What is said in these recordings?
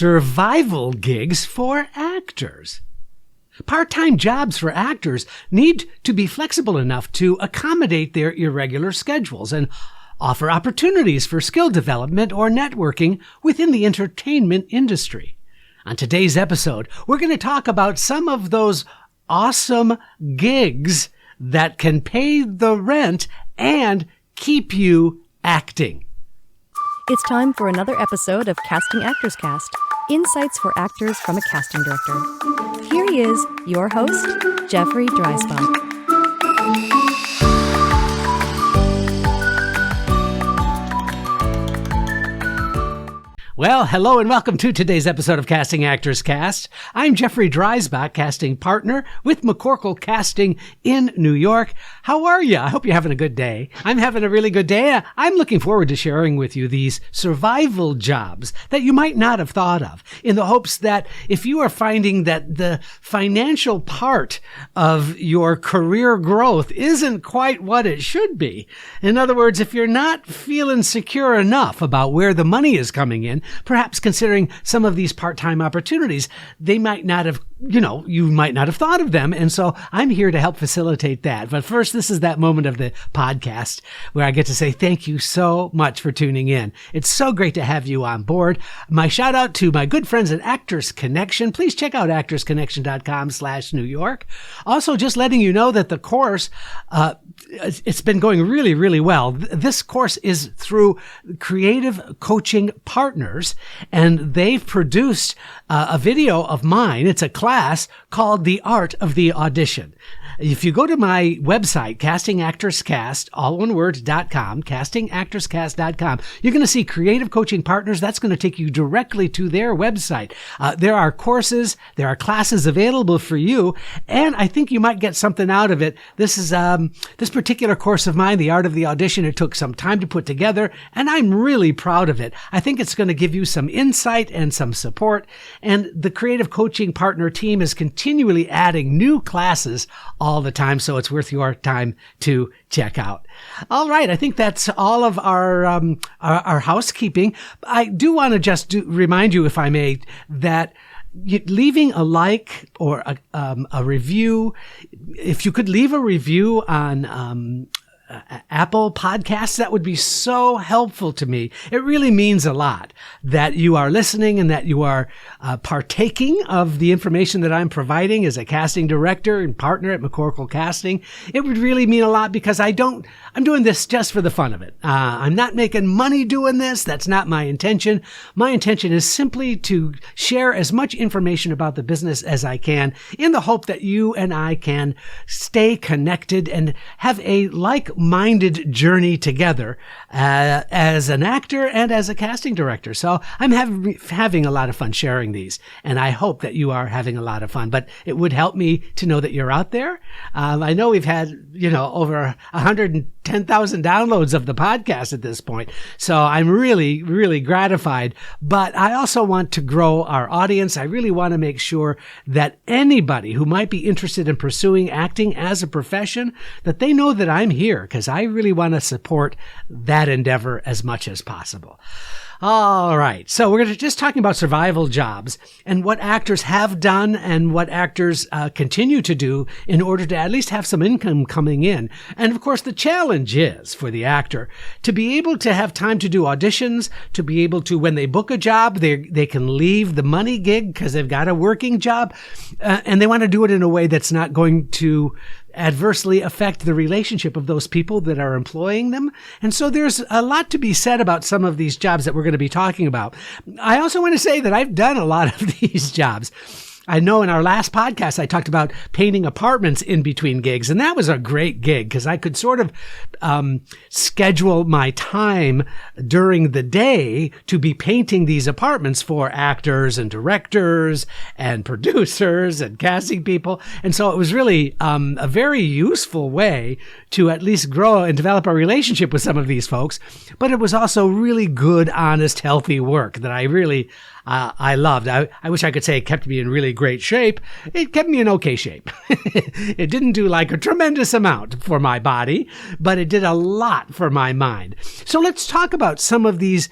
survival gigs for actors. Part-time jobs for actors need to be flexible enough to accommodate their irregular schedules and offer opportunities for skill development or networking within the entertainment industry. On today's episode, we're going to talk about some of those awesome gigs that can pay the rent and keep you acting. It's time for another episode of Casting Actors Cast, insights for actors from a casting director. Here he is, your host, Jeffrey Dreisbach. Well, hello and welcome to today's episode of Casting Actors Cast. I'm Jeffrey Dreisbach, casting partner with McCorkle Casting in New York. How are you? I hope you're having a good day. I'm having a really good day. I'm looking forward to sharing with you these survival jobs that you might not have thought of, in the hopes that if you are finding that the financial part of your career growth isn't quite what it should be, in other words, if you're not feeling secure enough about where the money is coming in, perhaps considering some of these part-time opportunities, they might not have, you might not have thought of them. And so I'm here to help facilitate that. But first, this is that moment of the podcast where I get to say thank you so much for tuning in. It's so great to have you on board. My shout out to my good friends at Actors Connection. Please check out actorsconnection.com/New York. Also, just letting you know that the course, it's been going really, really well. This course is through Creative Coaching Partners, and they've produced a video of mine. It's a class called The Art of the Audition. If you go to my website, castingactorscast, all one word, .com, castingactorscast.com, you're going to see Creative Coaching Partners. That's going to take you directly to their website. There are courses, there are classes available for you, and I think you might get something out of it. This is this particular course of mine, The Art of the Audition. It took some time to put together, and I'm really proud of it. I think it's going to give you some insight and some support, and the Creative Coaching Partner team is continually adding new classes all the time, so it's worth your time to check out. All right, I think that's all of our housekeeping. I do want to just remind you, if I may, that leaving a like or a review, if you could leave a review on Apple Podcasts, that would be so helpful to me. It really means a lot that you are listening and that you are partaking of the information that I'm providing as a casting director and partner at McCorkle Casting. It would really mean a lot because I'm doing this just for the fun of it. I'm not making money doing this. That's not my intention. My intention is simply to share as much information about the business as I can in the hope that you and I can stay connected and have a like-minded journey together as an actor and as a casting director. So I'm having a lot of fun sharing these, and I hope that you are having a lot of fun. But it would help me to know that you're out there. I know we've had, over 110,000 downloads of the podcast at this point. So I'm really, really gratified. But I also want to grow our audience. I really want to make sure that anybody who might be interested in pursuing acting as a profession, that they know that I'm here, because I really want to support that endeavor as much as possible. All right. So we're just talking about survival jobs and what actors have done and what actors continue to do in order to at least have some income coming in. And of course, the challenge is for the actor to be able to have time to do auditions, to be able to, when they book a job, they can leave the money gig because they've got a working job, and they want to do it in a way that's not going to adversely affect the relationship of those people that are employing them. And so there's a lot to be said about some of these jobs that we're going to be talking about. I also want to say that I've done a lot of these jobs. I know in our last podcast, I talked about painting apartments in between gigs, and that was a great gig because I could sort of schedule my time during the day to be painting these apartments for actors and directors and producers and casting people. And so it was really a very useful way to at least grow and develop a relationship with some of these folks. But it was also really good, honest, healthy work that I really I loved. I wish I could say it kept me in really great shape. It kept me in okay shape. It didn't do like a tremendous amount for my body, but it did a lot for my mind. So let's talk about some of these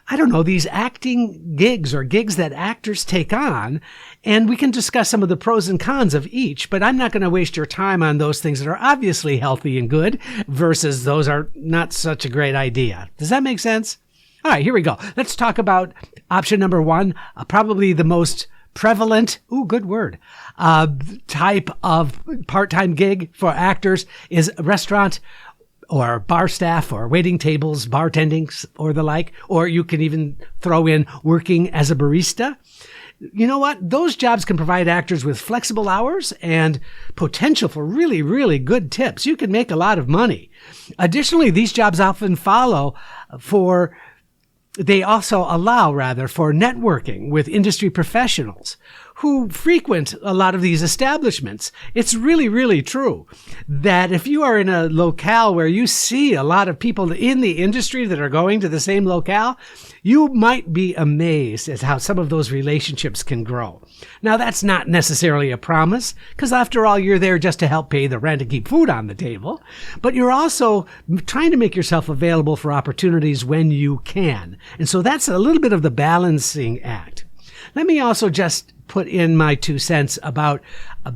I don't know, these acting gigs or gigs that actors take on, and we can discuss some of the pros and cons of each, but I'm not going to waste your time on those things that are obviously healthy and good versus those are not such a great idea. Does that make sense? All right, here we go. Let's talk about option number one, probably the most prevalent, good word, type of part-time gig for actors is restaurant or bar staff or waiting tables, bartending or the like, or you can even throw in working as a barista. You know what? Those jobs can provide actors with flexible hours and potential for really, really good tips. You can make a lot of money. Additionally, these jobs often they also allow for networking with industry professionals who frequent a lot of these establishments. It's really, really true that if you are in a locale where you see a lot of people in the industry that are going to the same locale, you might be amazed at how some of those relationships can grow. Now, that's not necessarily a promise, because after all, you're there just to help pay the rent and keep food on the table, but you're also trying to make yourself available for opportunities when you can. And so that's a little bit of the balancing act. Let me also just put in my 2 cents about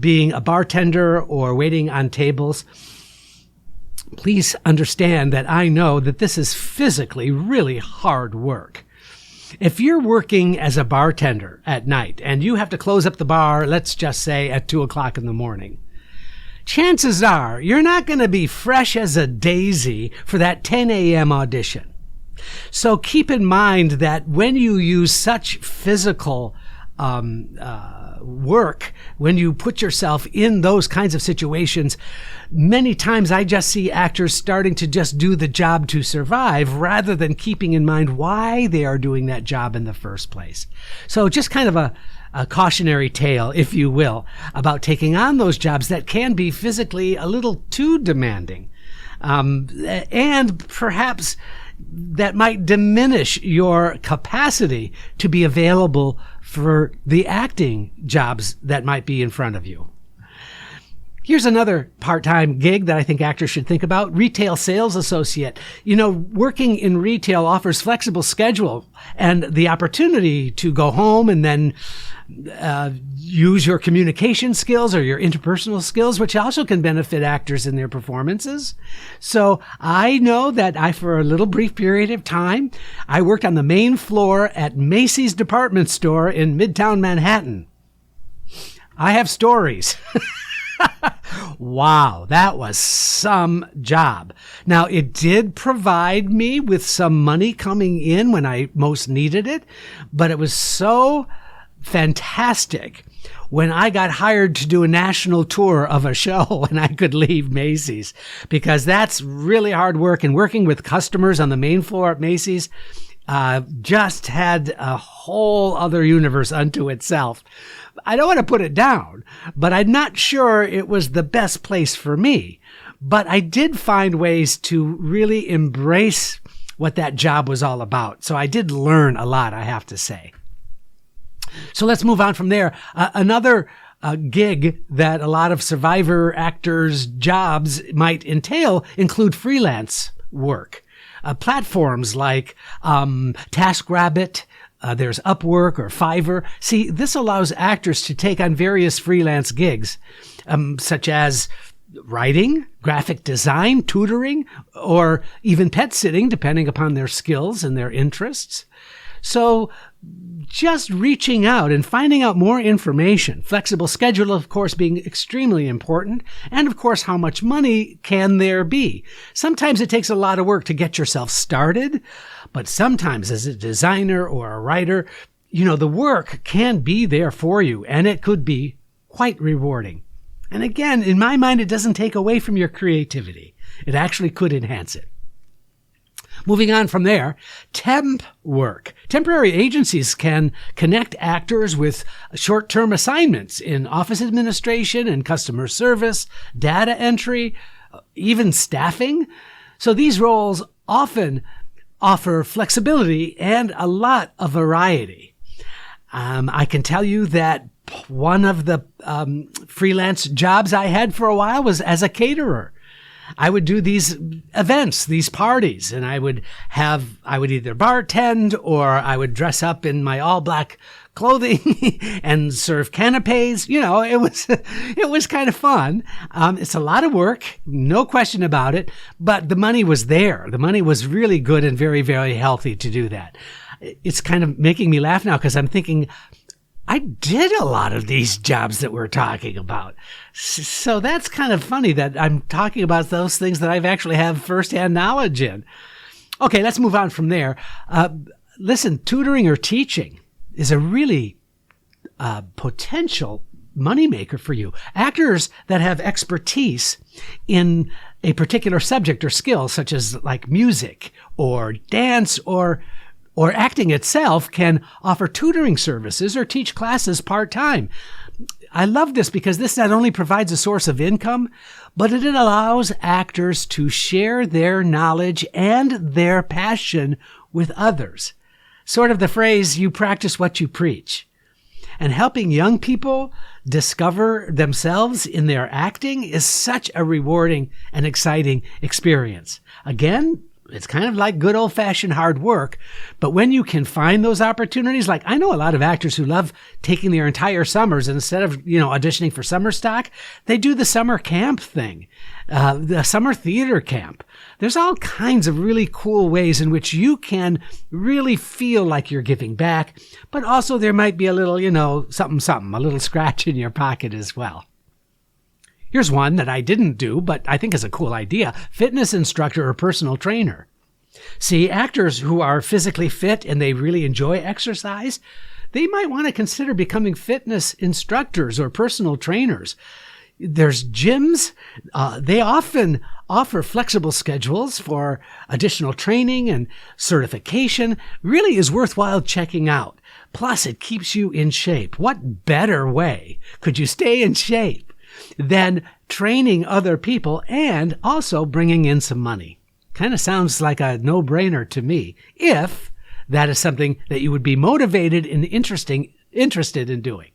being a bartender or waiting on tables. Please understand that I know that this is physically really hard work. If you're working as a bartender at night and you have to close up the bar, let's just say at 2 o'clock in the morning, chances are you're not going to be fresh as a daisy for that 10 a.m. audition. So keep in mind that when you use such physical work, when you put yourself in those kinds of situations, many times I just see actors starting to just do the job to survive rather than keeping in mind why they are doing that job in the first place. So just kind of a cautionary tale, if you will, about taking on those jobs that can be physically a little too demanding. And perhaps that might diminish your capacity to be available for the acting jobs that might be in front of you. Here's another part-time gig that I think actors should think about: retail sales associate. You know, working in retail offers flexible schedule and the opportunity to go home and then use your communication skills or your interpersonal skills, which also can benefit actors in their performances. So I know that for a little brief period of time, I worked on the main floor at Macy's department store in Midtown Manhattan. I have stories. Wow, that was some job. Now, it did provide me with some money coming in when I most needed it, but it was so fantastic when I got hired to do a national tour of a show and I could leave Macy's, because that's really hard work, and working with customers on the main floor at Macy's just had a whole other universe unto itself. I don't want to put it down, but I'm not sure it was the best place for me. But I did find ways to really embrace what that job was all about. So I did learn a lot, I have to say. So let's move on from there. Another gig that a lot of survivor actors' jobs might entail include freelance work. Platforms like TaskRabbit, there's Upwork or Fiverr. See, this allows actors to take on various freelance gigs, such as writing, graphic design, tutoring, or even pet sitting, depending upon their skills and their interests. So just reaching out and finding out more information, flexible schedule, of course, being extremely important, and of course, how much money can there be? Sometimes it takes a lot of work to get yourself started, but sometimes as a designer or a writer, the work can be there for you, and it could be quite rewarding. And again, in my mind, it doesn't take away from your creativity. It actually could enhance it. Moving on from there, temp work. Temporary agencies can connect actors with short-term assignments in office administration and customer service, data entry, even staffing. So these roles often offer flexibility and a lot of variety. I can tell you that one of the freelance jobs I had for a while was as a caterer. I would do these events, these parties, and I would either bartend or I would dress up in my all black clothing and serve canapes. It was kind of fun. It's a lot of work, no question about it, but the money was there. The money was really good and very, very healthy to do that. It's kind of making me laugh now because I'm thinking, I did a lot of these jobs that we're talking about. So that's kind of funny that I'm talking about those things that I've actually have firsthand knowledge in. Okay, let's move on from there. Listen, tutoring or teaching is a really potential moneymaker for you. Actors that have expertise in a particular subject or skill, such as like music or dance or acting itself, can offer tutoring services or teach classes part-time. I love this because this not only provides a source of income, but it allows actors to share their knowledge and their passion with others. Sort of the phrase, you practice what you preach. And helping young people discover themselves in their acting is such a rewarding and exciting experience. Again, it's kind of like good old-fashioned hard work, but when you can find those opportunities, like I know a lot of actors who love taking their entire summers, and instead of, auditioning for summer stock, they do the summer camp thing, the summer theater camp. There's all kinds of really cool ways in which you can really feel like you're giving back, but also there might be a little, something, a little scratch in your pocket as well. Here's one that I didn't do, but I think is a cool idea. Fitness instructor or personal trainer. See, actors who are physically fit and they really enjoy exercise, they might want to consider becoming fitness instructors or personal trainers. There's gyms. They often offer flexible schedules for additional training and certification. Really is worthwhile checking out. Plus, it keeps you in shape. What better way could you stay in shape than training other people and also bringing in some money? Kind of sounds like a no-brainer to me, if that is something that you would be motivated and interested in doing.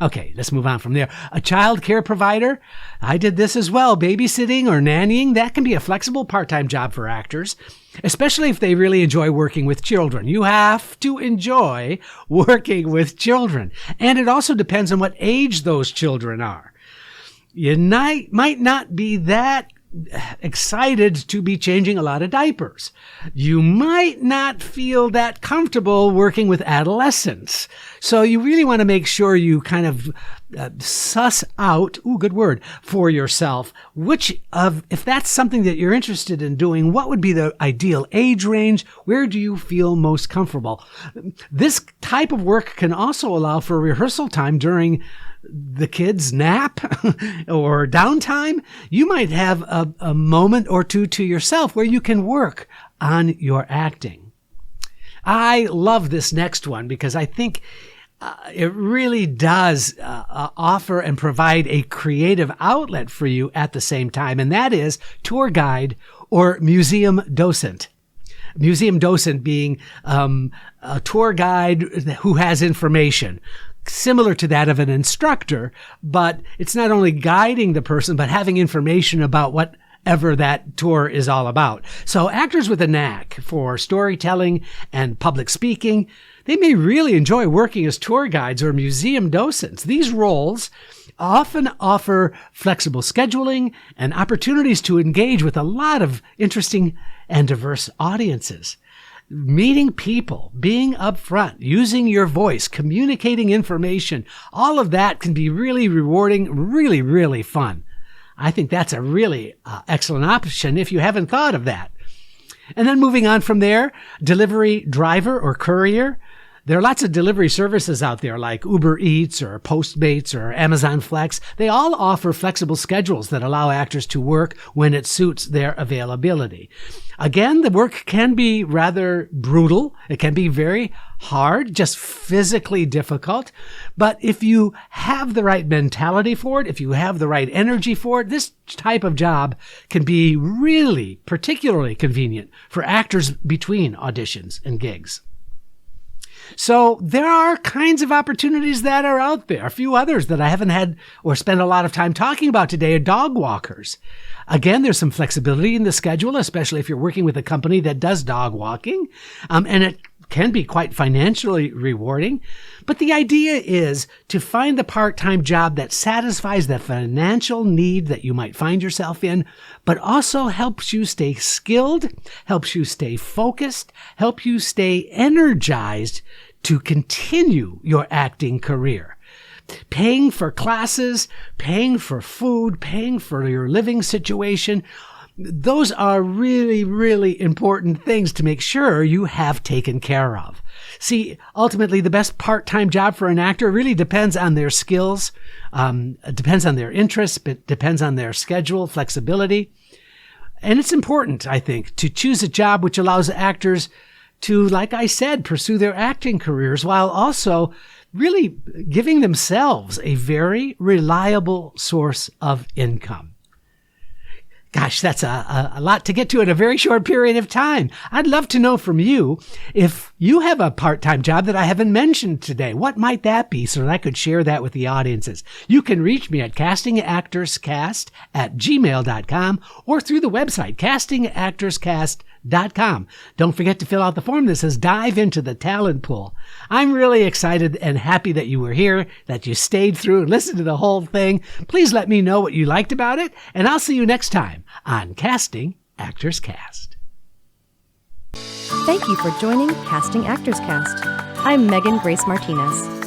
Okay, let's move on from there. A child care provider. I did this as well. Babysitting or nannying, that can be a flexible part-time job for actors, especially if they really enjoy working with children. You have to enjoy working with children. And it also depends on what age those children are. You might not be that excited to be changing a lot of diapers. You might not feel that comfortable working with adolescents. So you really want to make sure you kind of suss out, good word, for yourself, if that's something that you're interested in doing, what would be the ideal age range? Where do you feel most comfortable? This type of work can also allow for rehearsal time during the kids' nap or downtime. You might have a moment or two to yourself where you can work on your acting. I love this next one because I think it really does offer and provide a creative outlet for you at the same time, and that is tour guide or museum docent. Museum docent being a tour guide who has information similar to that of an instructor, but it's not only guiding the person, but having information about whatever that tour is all about. So actors with a knack for storytelling and public speaking, they may really enjoy working as tour guides or museum docents. These roles often offer flexible scheduling and opportunities to engage with a lot of interesting and diverse audiences. Meeting people, being upfront, using your voice, communicating information, all of that can be really rewarding, really, really fun. I think that's a really excellent option if you haven't thought of that. And then moving on from there, delivery driver or courier. There are lots of delivery services out there like Uber Eats or Postmates or Amazon Flex. They all offer flexible schedules that allow actors to work when it suits their availability. Again, the work can be rather brutal. It can be very hard, just physically difficult. But if you have the right mentality for it, if you have the right energy for it, this type of job can be really particularly convenient for actors between auditions and gigs. So there are kinds of opportunities that are out there. A few others that I haven't had or spent a lot of time talking about today are dog walkers. Again, there's some flexibility in the schedule, especially if you're working with a company that does dog walking. And it can be quite financially rewarding. But the idea is to find the part-time job that satisfies the financial need that you might find yourself in, but also helps you stay skilled, helps you stay focused, help you stay energized to continue your acting career. Paying for classes, paying for food, paying for your living situation, those are really, really important things to make sure you have taken care of. See, ultimately, the best part-time job for an actor really depends on their skills, depends on their interests, but depends on their schedule, flexibility. And it's important, I think, to choose a job which allows actors to, like I said, pursue their acting careers while also really giving themselves a very reliable source of income. Gosh, that's a lot to get to in a very short period of time. I'd love to know from you if you have a part-time job that I haven't mentioned today. What might that be so that I could share that with the audiences? You can reach me at castingactorscast@gmail.com or through the website castingactorscast.com. Don't forget to fill out the form that says dive into the talent pool. I'm really excited and happy that you were here, that you stayed through and listened to the whole thing. Please let me know what you liked about it, and I'll see you next time on Casting Actors Cast. Thank you for joining Casting Actors Cast. I'm Megan Grace Martinez.